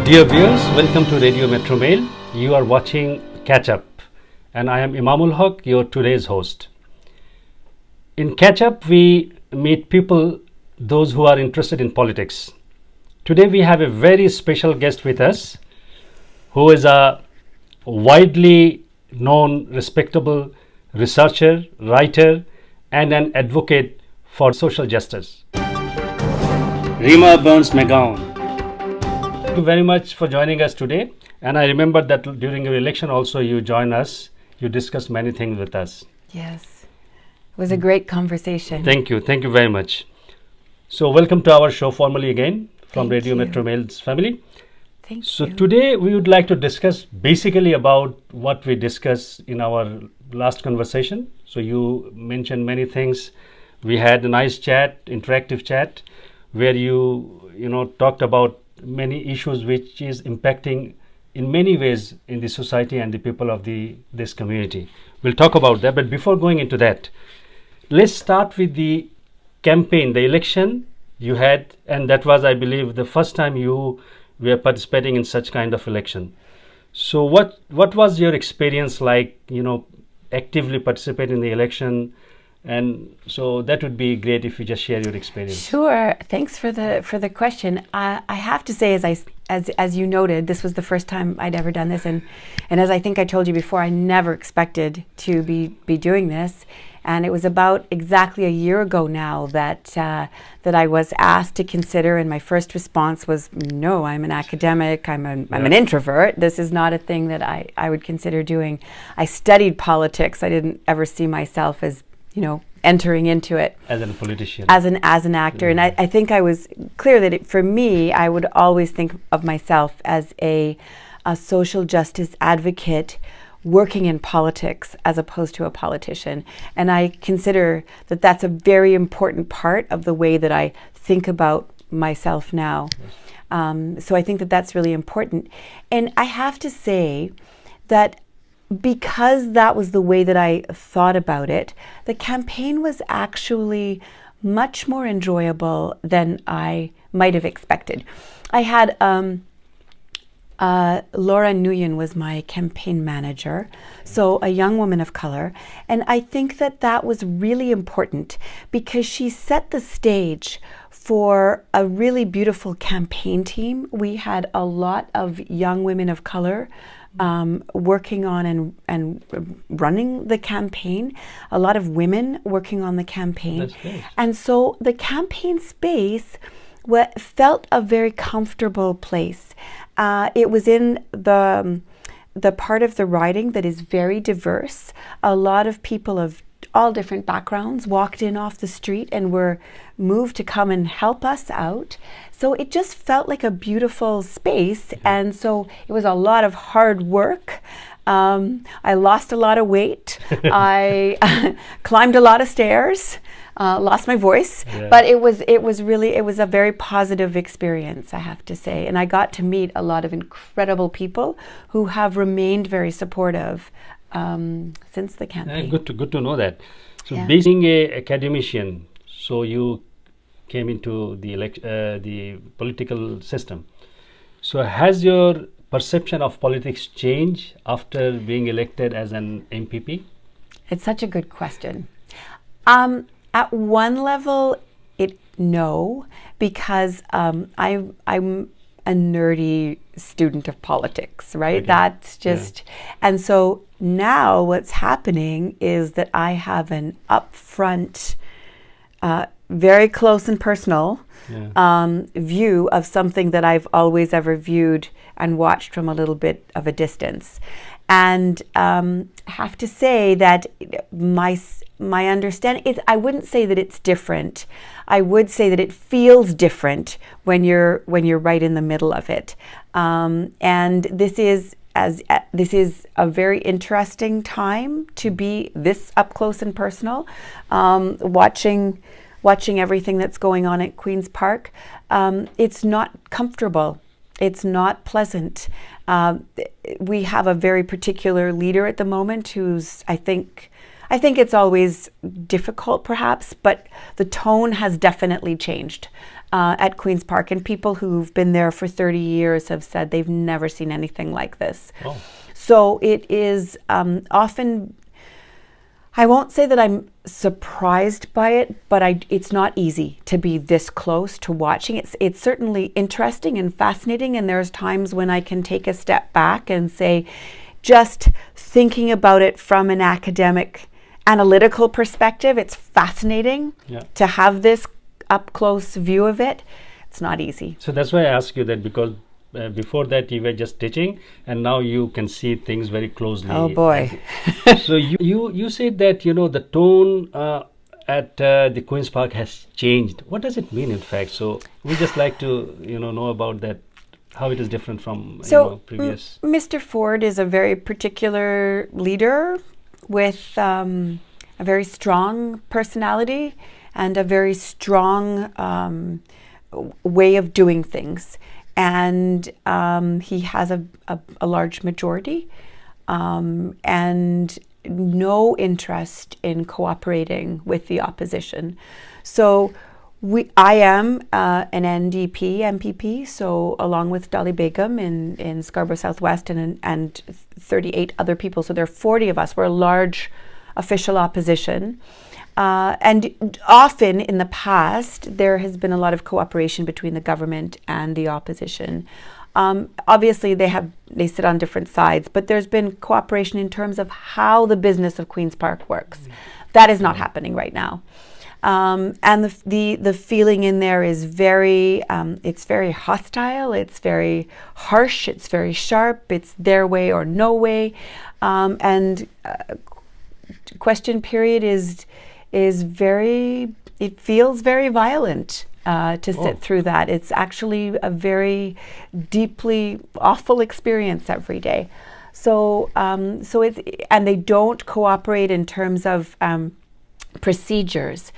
Dear viewers, welcome to Radio Metro Mail. You are watching Catch Up, and I am Emamul Haque, your today's host. In Catch Up, we meet people, those who are interested in politics. Today we have a very special guest with us, who is a widely known, respectable researcher, writer, and an advocate for social justice. Rima Berns-McGown. Thank you very much for joining us today. And I remember that during your election also you joined us. You discussed many things with us. Yes. It was a great conversation. Thank you. Thank you very much. So welcome to our show formally again from Thank Radio you. Metro Mail's family. Thank So you. today we would like to discuss basically about what we discussed in our last conversation. So you mentioned many things. We had a nice chat, interactive chat, where you talked about many issues which is impacting in many ways in the society and the people of this community. We'll talk about that, but before going into that, let's start with the campaign, the election you had, and that was, I believe, the first time you were participating in such kind of election. So what was your experience like, actively participating in the election? And so that would be great if you just share your experience. Sure. Thanks for the question. I have to say, as you noted, this was the first time I'd ever done this, and as I think I told you before, I never expected to be doing this. And it was about exactly a year ago now that I was asked to consider, and my first response was, no, I'm an academic, I'm an introvert. This is not a thing that I would consider doing. I studied politics. I didn't ever see myself as entering into it As a politician. as an actor. And I think I was clear that for me, I would always think of myself as a social justice advocate working in politics as opposed to a politician. And I consider that that's a very important part of the way that I think about myself now. So I think that that's really important. And I have to say that because that was the way that I thought about it, the campaign was actually much more enjoyable than I might have expected. I had Laura Nguyen was my campaign manager, so a young woman of color, and I think that was really important because she set the stage for a really beautiful campaign team. We had a lot of young women of color working on and running the campaign, a lot of women working on the campaign. That's great. And so the campaign space felt a very comfortable place. It was in the part of the riding that is very diverse. A lot of people of all different backgrounds walked in off the street and were moved to come and help us out. So it just felt like a beautiful space. And so it was a lot of hard work. I lost a lot of weight. I climbed a lot of stairs, lost my voice, but it was a very positive experience, I have to say. And I got to meet a lot of incredible people who have remained very supportive since the campaign. Good to know that. So Yeah. being a academician, so you came into the political system. So has your perception of politics changed after being elected as an MPP? It's such a good question. At one level, no, because I'm a nerdy student of politics, right? Okay. That's just, and so now what's happening is that I have an upfront, very close and personal view of something that I've always ever viewed and watched from a little bit of a distance. And have to say that my understanding is, I wouldn't say that it's different. I would say that it feels different when you're right in the middle of it. And this is a very interesting time to be this up close and personal, watching everything that's going on at Queen's Park. It's not comfortable. It's not pleasant. We have a very particular leader at the moment who's, I think I think it's always difficult, perhaps, but the tone has definitely changed at Queen's Park. And people who've been there for 30 years have said they've never seen anything like this. Oh. So it is often, I won't say that I'm surprised by it, but it's not easy to be this close to watching. It's certainly interesting and fascinating, and there's times when I can take a step back and say, just thinking about it from an academic, analytical perspective, it's fascinating to have this up-close view of it. It's not easy. So that's why I ask you that, because before that you were just teaching, and now you can see things very closely. Oh boy. So you said that, you know, the tone at the Queen's Park has changed. What does it mean, in fact? So we just like to, you know about that, how it is different from previous. Mr. Ford is a very particular leader with a very strong personality and a very strong way of doing things. And he has a large majority and no interest in cooperating with the opposition. So I am an NDP, MPP, so along with Dolly Begum in Scarborough Southwest and 38 other people. So there are 40 of us. We're a large official opposition. And often in the past, there has been a lot of cooperation between the government and the opposition. Obviously, they sit on different sides, but there's been cooperation in terms of how the business of Queen's Park works. That is not happening right now. And the feeling in there is it's very hostile, it's very harsh, it's very sharp, it's their way or no way. And question period it feels very violent to sit through that. It's actually a very deeply awful experience every day. So and they don't cooperate in terms of procedures.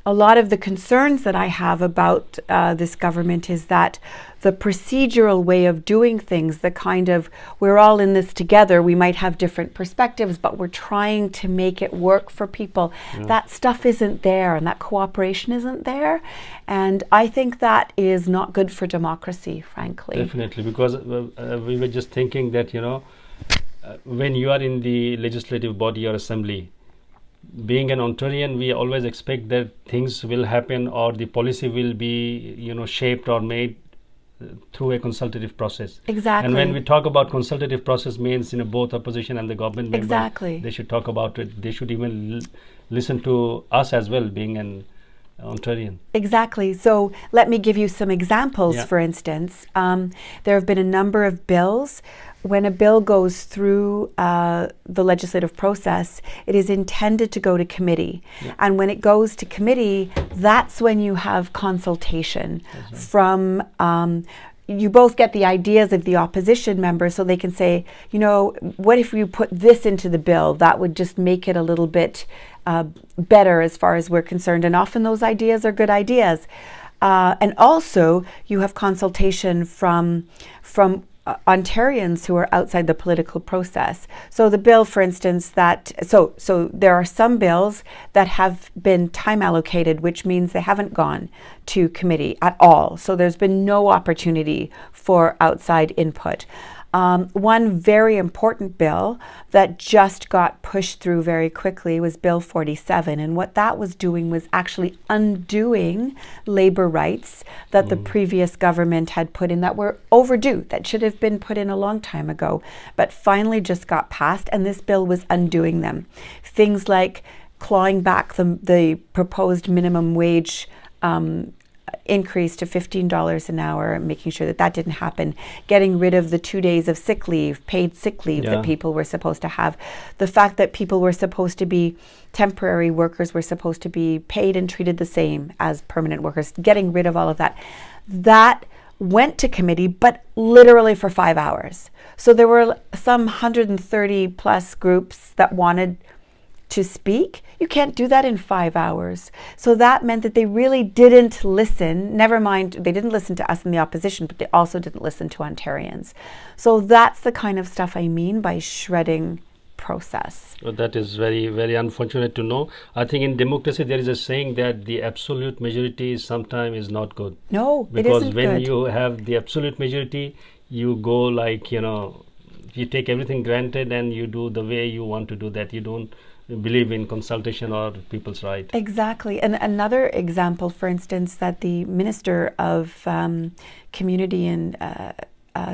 A lot of the concerns that I have about this government is that the procedural way of doing things, the kind of, we're all in this together, we might have different perspectives, but we're trying to make it work for people. That stuff isn't there, and that cooperation isn't there. And I think that is not good for democracy, frankly. Definitely, because we were just thinking that, when you are in the legislative body or assembly, being an Ontarian, we always expect that things will happen or the policy will be, shaped or made through a consultative process. Exactly. And when we talk about consultative process, means both opposition and the government members, exactly, they should talk about it. They should even listen to us as well, being an Ontarian. Exactly. So let me give you some examples. For instance, there have been a number of bills. When a bill goes through the legislative process, it is intended to go to committee. And when it goes to committee, that's when you have consultation from you both get the ideas of the opposition members, so they can say, what if you put this into the bill? That would just make it a little bit better as far as we're concerned. And often those ideas are good ideas. And also you have consultation from Ontarians who are outside the political process. So the bill, for instance, so there are some bills that have been time allocated, which means they haven't gone to committee at all. So there's been no opportunity for outside input. One very important bill that just got pushed through very quickly was Bill 47. And what that was doing was actually undoing labor rights that the previous government had put in that were overdue, that should have been put in a long time ago, but finally just got passed. And this bill was undoing them. Things like clawing back the proposed minimum wage increase to $15 an hour, making sure that didn't happen, getting rid of the 2 days of sick leave, paid sick leave that people were supposed to have, the fact that people were supposed to be, temporary workers were supposed to be paid and treated the same as permanent workers, getting rid of all of that. That went to committee, but literally for 5 hours. So there were some 130 plus groups that wanted to speak. You can't do that in 5 hours. So that meant that they really didn't listen. Never mind, they didn't listen to us in the opposition, but they also didn't listen to Ontarians. So that's the kind of stuff I mean by shredding process. Well, that is very, very unfortunate to know. I think in democracy there is a saying that the absolute majority sometimes is not good. No, it Because isn't when good. you have the absolute majority, you go like, you take everything granted and you do the way you want to do that. You don't believe in consultation or people's right. Exactly. And another example, for instance, that the Minister of Community and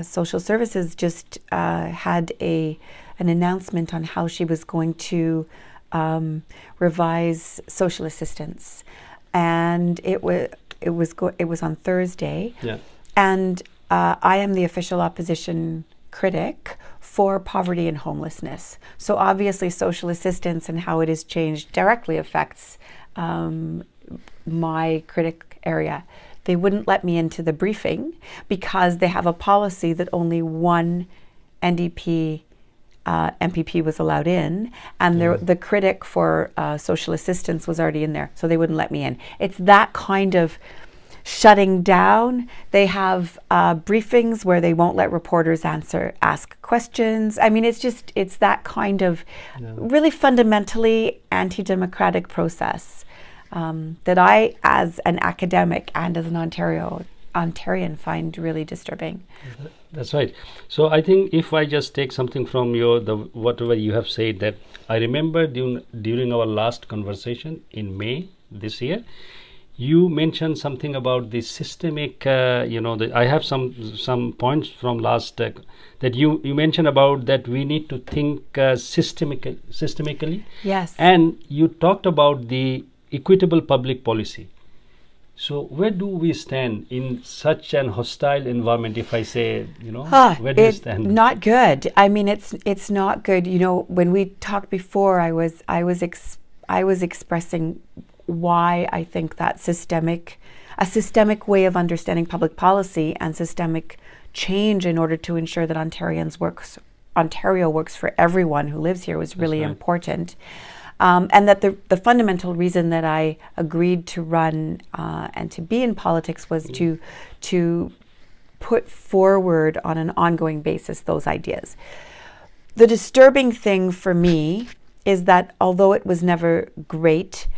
Social Services just had an announcement on how she was going to revise social assistance, and it was on Thursday. Yeah. And I am the official opposition critic for poverty and homelessness. So obviously social assistance and how it is changed directly affects my critic area. They wouldn't let me into the briefing because they have a policy that only one NDP MPP was allowed in, and the critic for social assistance was already in there, so they wouldn't let me in. It's that kind of shutting down. They have briefings where they won't let reporters ask questions. I mean, it's that kind of really fundamentally anti-democratic process that I, as an academic and as an Ontarian, find really disturbing. That's right. So I think if I just take something from whatever you have said, that I remember during our last conversation in May this year, you mentioned something about the systemic, I have some points from last that you mentioned about that we need to think systemically. Yes. And you talked about the equitable public policy. So where do we stand in such an hostile environment, if I say, where do you stand? Not good. I mean, it's not good. When we talked before, I was expressing why I think that a systemic way of understanding public policy and systemic change in order to ensure that Ontario works for everyone who lives here was really important. And that the fundamental reason that I agreed to run and to be in politics was to put forward on an ongoing basis those ideas. The disturbing thing for me is that although it was never great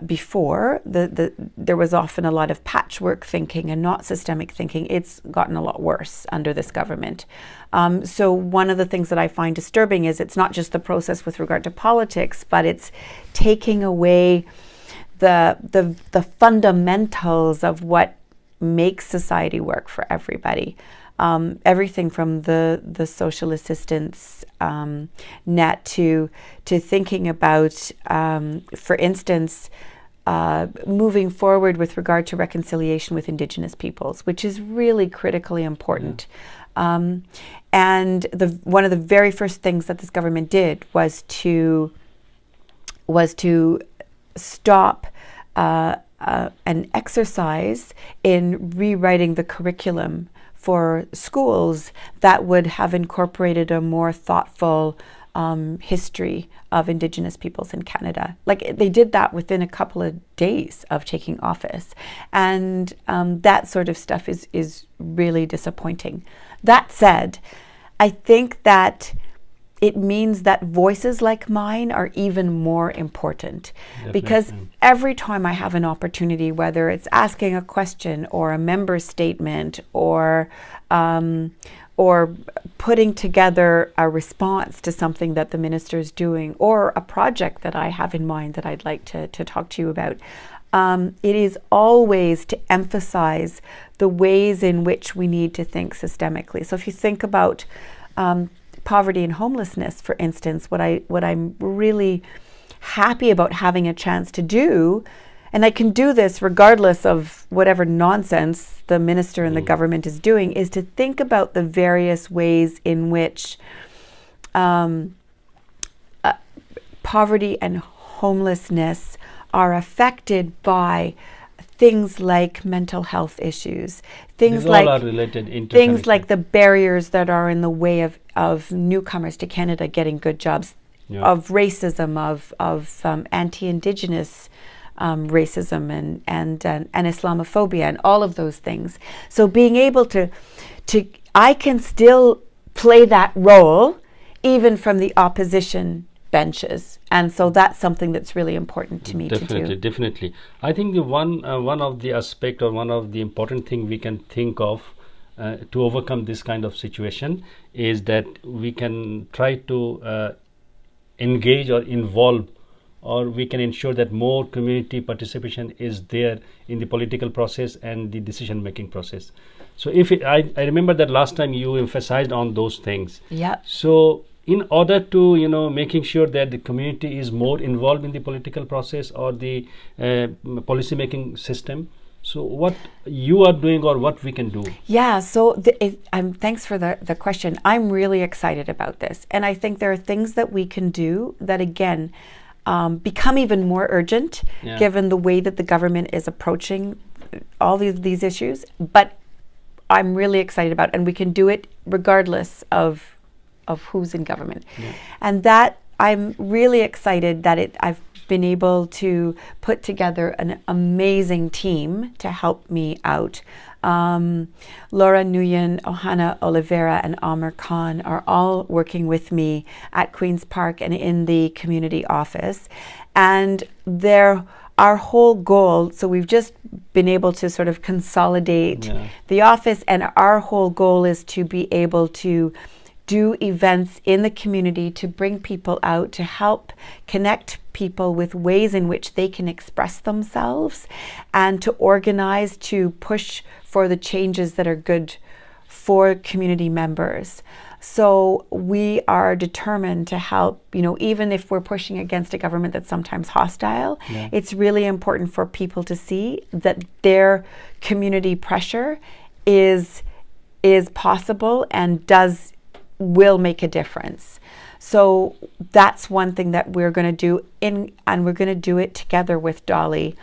before, there was often a lot of patchwork thinking and not systemic thinking. It's gotten a lot worse under this government. So one of the things that I find disturbing is it's not just the process with regard to politics, but it's taking away the fundamentals of what makes society work for everybody. Everything from the social assistance net to thinking about, for instance, moving forward with regard to reconciliation with Indigenous peoples, which is really critically important. And one of the very first things that this government did was to stop an exercise in rewriting the curriculum for schools that would have incorporated a more thoughtful history of Indigenous peoples in Canada. Like, they did that within a couple of days of taking office. And that sort of stuff is really disappointing. That said, I think that it means that voices like mine are even more important. Definitely. Because every time I have an opportunity, whether it's asking a question or a member statement or putting together a response to something that the minister is doing, or a project that I have in mind that I'd like to talk to you about, it is always to emphasize the ways in which we need to think systemically. So if you think about poverty and homelessness, for instance, what I'm really happy about having a chance to do, and I can do this regardless of whatever nonsense the minister and the government is doing, is to think about the various ways in which poverty and homelessness are affected by things like mental health issues, things like the barriers that are in the way of newcomers to Canada getting good jobs, of racism, of anti-Indigenous racism and Islamophobia, and all of those things. So being able to I can still play that role even from the opposition benches. And so that's something that's really important to me to do. Definitely. I think the one of the aspect or one of the important thing we can think of to overcome this kind of situation is that we can try to engage or involve, or we can ensure that more community participation is there in the political process and the decision making process. So I remember that last time you emphasized on those things. Yeah. So in order to making sure that the community is more involved in the political process or the policy making system, so what you are doing or what we can do? Yeah, so thanks for the question. I'm really excited about this, and I think there are things that we can do that again become even more urgent given the way that the government is approaching all these issues, but I'm really excited about it, and we can do it regardless of who's in government. And that I'm really excited that I've been able to put together an amazing team to help me out. Laura Nguyen, Ohana Oliveira, and Amr Khan are all working with me at Queen's Park and in the community office. And our whole goal, so we've just been able to sort of consolidate the office, and our whole goal is to be able to do events in the community to bring people out, to help connect people with ways in which they can express themselves, and to organize to push for the changes that are good for community members. So we are determined to help, even if we're pushing against a government that's sometimes hostile, it's really important for people to see that their community pressure is possible and will make a difference. So that's one thing that we're going to do and we're going to do it together with Dolly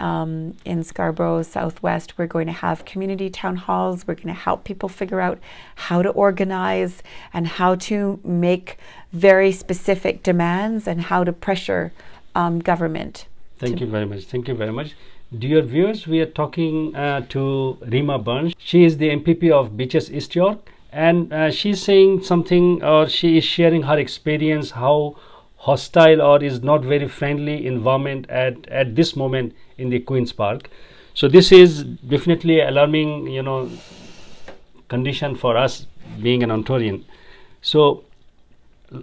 in Scarborough Southwest. We're going to have community town halls. We're going to help people figure out how to organize and how to make very specific demands and how to pressure government. Thank you very much. Dear viewers, we are talking to Rima Berns. She is the MPP of Beaches-East York. And she's saying something, or she is sharing her experience, how hostile or is not very friendly environment at this moment in the Queen's Park. So this is definitely alarming, condition for us being an Ontarian. So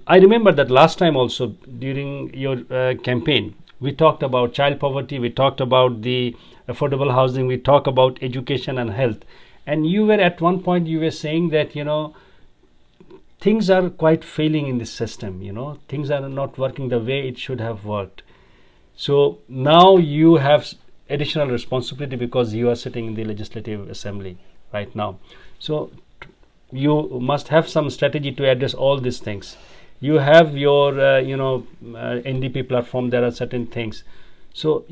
I remember that last time also during your campaign, we talked about child poverty, we talked about the affordable housing, we talked about education and health. And you were at one point, you were saying that, things are quite failing in this system, things are not working the way it should have worked. So now you have additional responsibility because you are sitting in the Legislative Assembly right now. So you must have some strategy to address all these things. You have your, NDP platform, there are certain things. So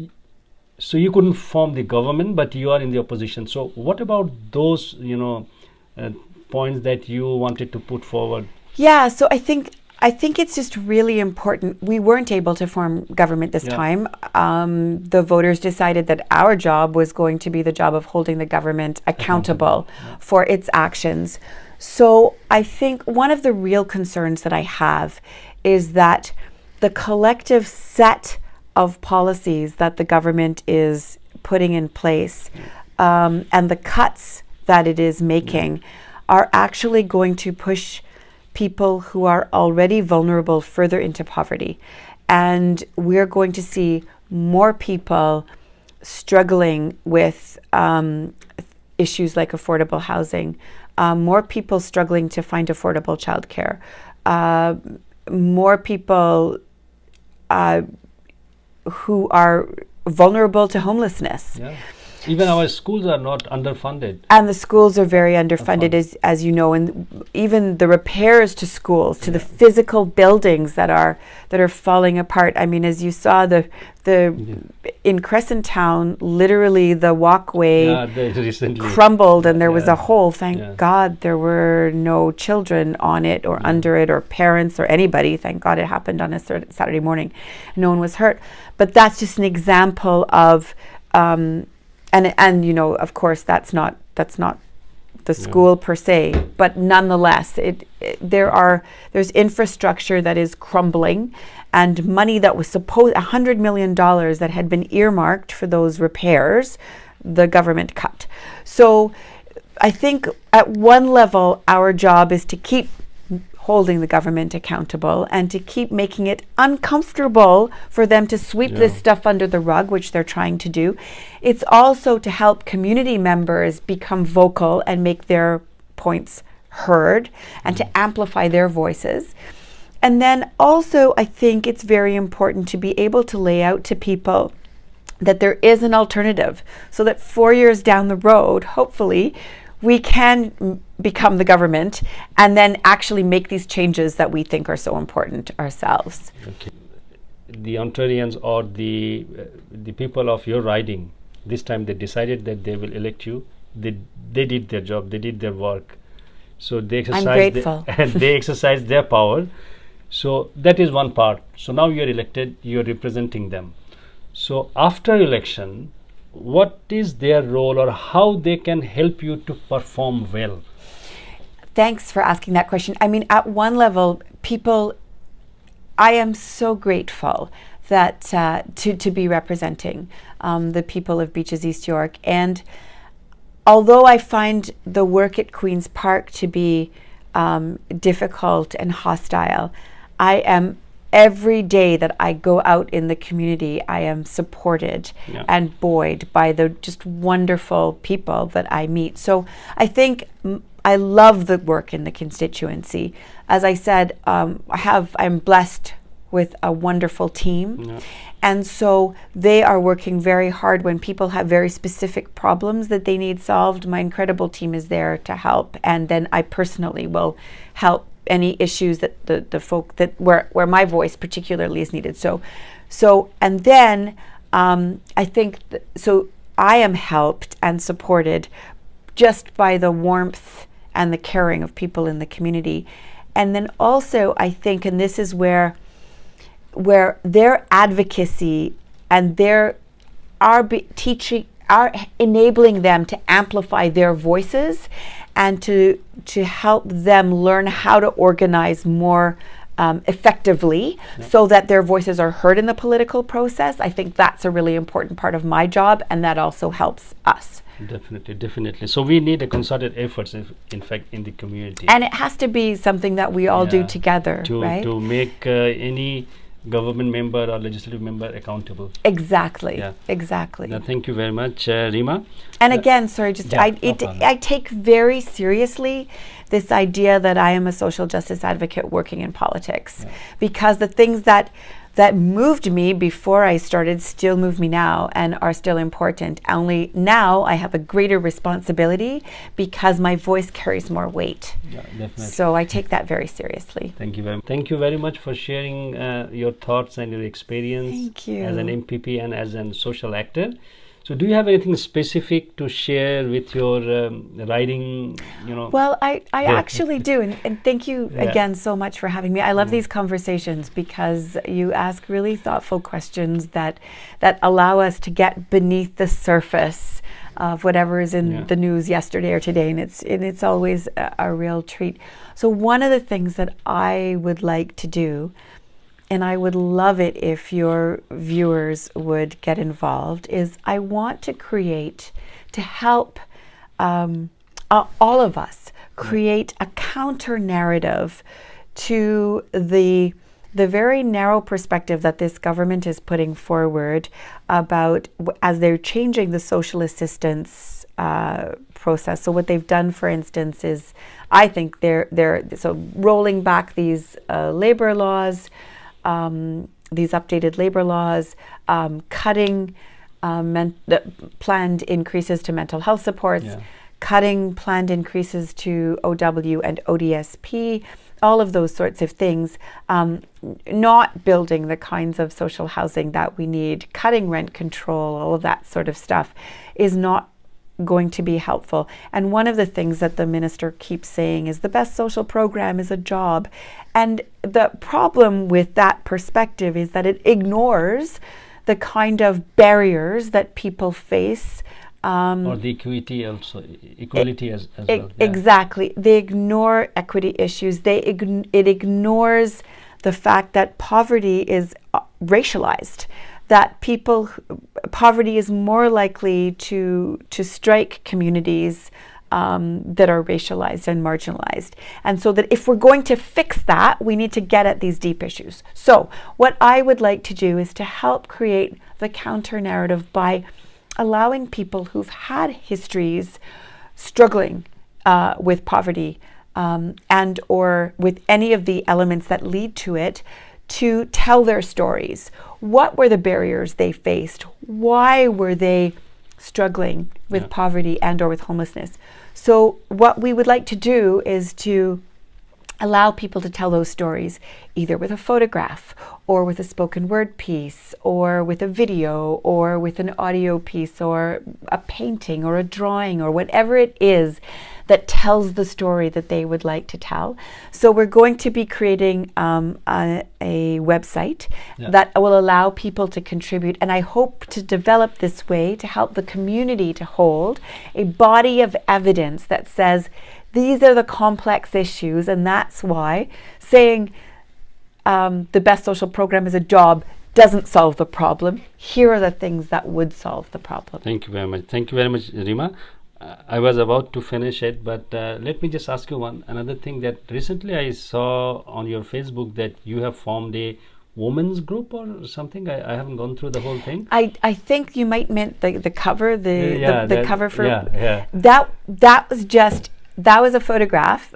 you couldn't form the government, but you are in the opposition. So what about those, points that you wanted to put forward? Yeah, so I think it's just really important. We weren't able to form government this time. The voters decided that our job was going to be the job of holding the government accountable for its actions. So I think one of the real concerns that I have is that the collective set of policies that the government is putting in place and the cuts that it is making are actually going to push people who are already vulnerable further into poverty. And we're going to see more people struggling with issues like affordable housing, more people struggling to find affordable childcare, more people who are vulnerable to homelessness. Even our schools are not underfunded. And the schools are very underfunded, as you know, and even the repairs to schools, to the physical buildings that are falling apart. I mean, as you saw, in Crescent Town, literally the walkway crumbled and there was a hole. Thank God there were no children on it or under it or parents or anybody. Thank God it happened on a Saturday morning. No one was hurt. But that's just an example of and of course that's not the school per se, but nonetheless, there's infrastructure that is crumbling, and money that was supposed $100 million that had been earmarked for those repairs, the government cut. So I think at one level, our job is to keep holding the government accountable and to keep making it uncomfortable for them to sweep this stuff under the rug, which they're trying to do. It's also to help community members become vocal and make their points heard and to amplify their voices. And then also, I think it's very important to be able to lay out to people that there is an alternative, so that 4 years down the road, hopefully, we can become the government and then actually make these changes that we think are so important ourselves. Okay. The Ontarians or the people of your riding, this time they decided that they will elect you. They did their job, they did their work. So they exercised, I'm grateful. and they exercised their power. So that is one part. So now you're elected, you're representing them. So after election, what is their role or how they can help you to perform well? Thanks for asking that question. I mean, at one level, I am so grateful that to be representing the people of Beaches-East York. And although I find the work at Queen's Park to be difficult and hostile, every day that I go out in the community, I am supported and buoyed by the just wonderful people that I meet. So I think I love the work in the constituency. As I said, I'm blessed with a wonderful team. And so they are working very hard when people have very specific problems that they need solved. My incredible team is there to help. And then I personally will help any issues that the folk that where my voice particularly is needed. So and then I think so I am helped and supported just by the warmth and the caring of people in the community. And then also I think, and this is where their advocacy and are enabling them to amplify their voices and to help them learn how to organize more effectively so that their voices are heard in the political process. I think that's a really important part of my job, and that also helps us. Definitely. So we need a concerted efforts, in fact, in the community. And it has to be something that we all do together, right? To make any government member or legislative member accountable. Exactly. Yeah. Exactly. Now, thank you very much, Rima. And again, sorry, I take very seriously this idea that I am a social justice advocate working in politics, because the things that moved me before I started still move me now and are still important. Only now I have a greater responsibility because my voice carries more weight. Yeah, definitely. So I take that very seriously. Thank you very much for sharing your thoughts and your experience. Thank you. As an MPP and as a social actor. So do you have anything specific to share with your riding, Well, I actually do. And thank you again so much for having me. I love these conversations because you ask really thoughtful questions that allow us to get beneath the surface of whatever is in the news yesterday or today. And it's always a real treat. So one of the things that I would like to do, and I would love it if your viewers would get involved, is I want to help all of us create a counter narrative to the very narrow perspective that this government is putting forward about as they're changing the social assistance process. So what they've done, for instance, is I think they're rolling back these labor laws. These updated labor laws, cutting planned increases to mental health supports, cutting planned increases to OW and ODSP, all of those sorts of things, not building the kinds of social housing that we need, cutting rent control, all of that sort of stuff is not going to be helpful. And one of the things that the minister keeps saying is the best social program is a job. And the problem with that perspective is that it ignores the kind of barriers that people face or the equality as well. Yeah. Exactly. They ignore equity issues. It ignores the fact that poverty is racialized, that poverty is more likely to strike communities that are racialized and marginalized. And so that if we're going to fix that, we need to get at these deep issues. So what I would like to do is to help create the counter narrative by allowing people who've had histories struggling with poverty and or with any of the elements that lead to it, to tell their stories. What were the barriers they faced? Why were they struggling with poverty and or with homelessness? So what we would like to do is to allow people to tell those stories either with a photograph or with a spoken word piece or with a video or with an audio piece or a painting or a drawing or whatever it is that tells the story that they would like to tell. So we're going to be creating a website that will allow people to contribute, and I hope to develop this way to help the community to hold a body of evidence that says these are the complex issues, and that's why saying the best social program is a job doesn't solve the problem. Here are the things that would solve the problem. Thank you very much. Thank you very much, Rima. I was about to finish it, but let me just ask you another thing that recently I saw on your Facebook that you have formed a women's group or something. I haven't gone through the whole thing. I think you might meant the cover, the cover for that was a photograph.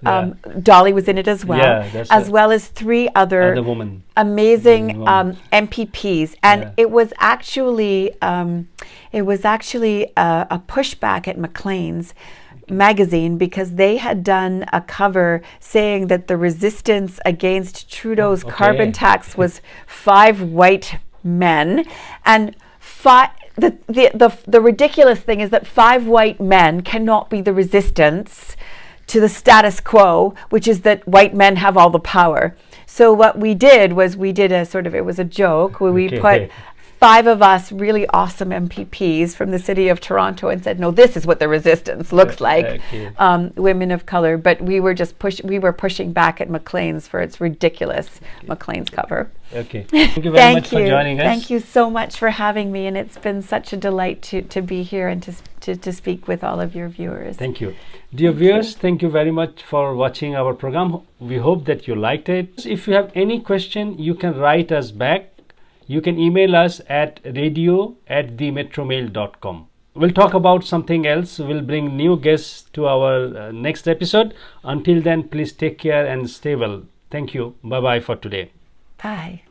Dolly was in it as well, as well as three other women. Amazing MPPs, and it was actually a pushback at Maclean's magazine because they had done a cover saying that the resistance against Trudeau's carbon tax was 5 white men, and the ridiculous thing is that 5 white men cannot be the resistance to the status quo, which is that white men have all the power. So what we did was it was a joke where we put 5 of us really awesome MPPs from the city of Toronto and said, no, this is what the resistance looks like, women of color. But we were just pushing back at Maclean's for its ridiculous Maclean's cover. Okay. Thank you very much for joining us. Thank you so much for having me, and it's been such a delight to be here and to speak with all of your viewers. Thank you. Dear viewers, thank you very much for watching our program. We hope that you liked it. If you have any question, you can write us back. You can email us at radio@themetromail.com. We'll talk about something else. We'll bring new guests to our next episode. Until then, please take care and stay well. Thank you. Bye-bye for today. Bye.